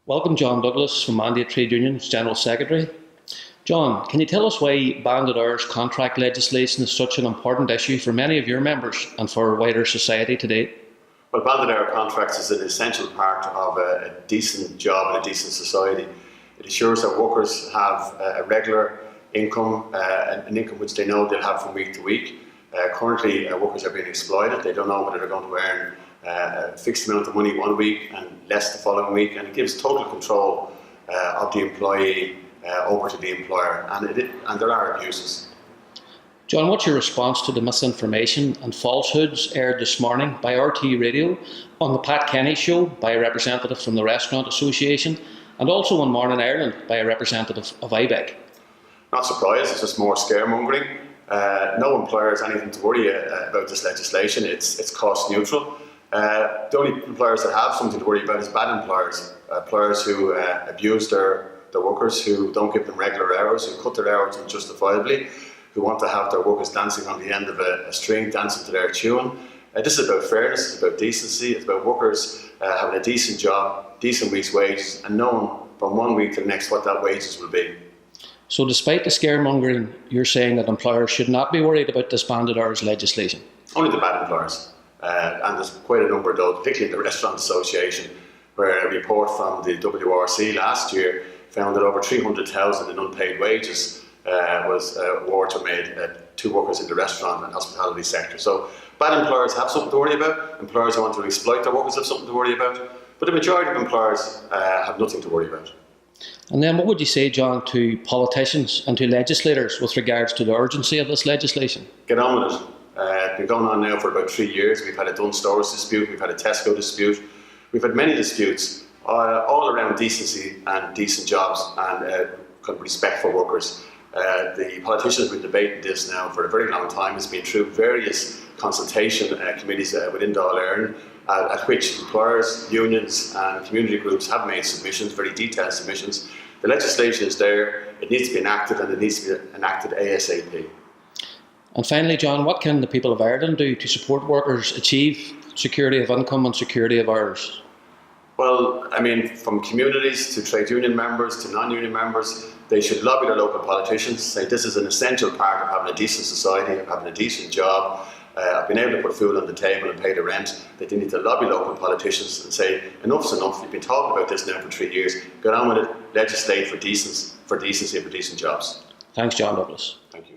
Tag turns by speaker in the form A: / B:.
A: Welcome, John Douglas from Mandate Trade Union's General Secretary. John, can you tell us why banded hours contract legislation is such an important issue for many of your members and for wider society today?
B: Well, banded hour contracts is an essential part of a decent job in a decent society. It ensures that workers have a regular income, an income which they know they'll have from week to week. Currently, workers are being exploited. They don't know whether they're going to earn a fixed amount of money one week and less the following week, and it gives total control of the employee over to the employer, and there are abuses.
A: John, what's your response to the misinformation and falsehoods aired this morning by RT Radio, on the Pat Kenny Show by a representative from the Restaurant Association, and also on Morning Ireland by a representative of IBEC?
B: Not surprised, it's just more scaremongering. No employer has anything to worry about this legislation. It's cost neutral. The only employers that have something to worry about is bad employers, employers who abuse their workers, who don't give them regular hours, who cut their hours unjustifiably, who want to have their workers dancing on the end of a string, dancing to their tune. This is about fairness, it's about decency, it's about workers having a decent job, decent week's wages, and knowing from one week to the next what that wages will be.
A: So despite the scaremongering, you're saying that employers should not be worried about this banded hours legislation?
B: Only the bad employers. And there's quite a number of those, particularly in the Restaurant Association, where a report from the WRC last year found that over 300,000 in unpaid wages awards were made to workers in the restaurant and hospitality sector. So bad employers have something to worry about. Employers who want to exploit their workers have something to worry about. But the majority of employers have nothing to worry about.
A: And then what would you say, John, to politicians and to legislators with regards to the urgency of this legislation?
B: Get on with it. It's been going on now for about 3 years. We've had a Dunnes Stores dispute, we've had a Tesco dispute, we've had many disputes all around decency and decent jobs and kind of respect for workers. The politicians have been debating this now for a very long time. It's been through various consultation committees within Dáil Éireann, at which employers, unions and community groups have made submissions, very detailed submissions. The legislation is there, it needs to be enacted, and it needs to be enacted ASAP.
A: And finally, John, what can the people of Ireland do to support workers achieve security of income and security of hours?
B: Well, I mean, from communities to trade union members to non-union members, they should lobby their local politicians, say this is an essential part of having a decent society, of having a decent job, of being able to put food on the table and pay the rent. They need to lobby local politicians and say, enough's enough, you've been talking about this now for 3 years, get on with it, legislate for decency and for decent jobs.
A: Thanks, John Douglas.
B: Thank you.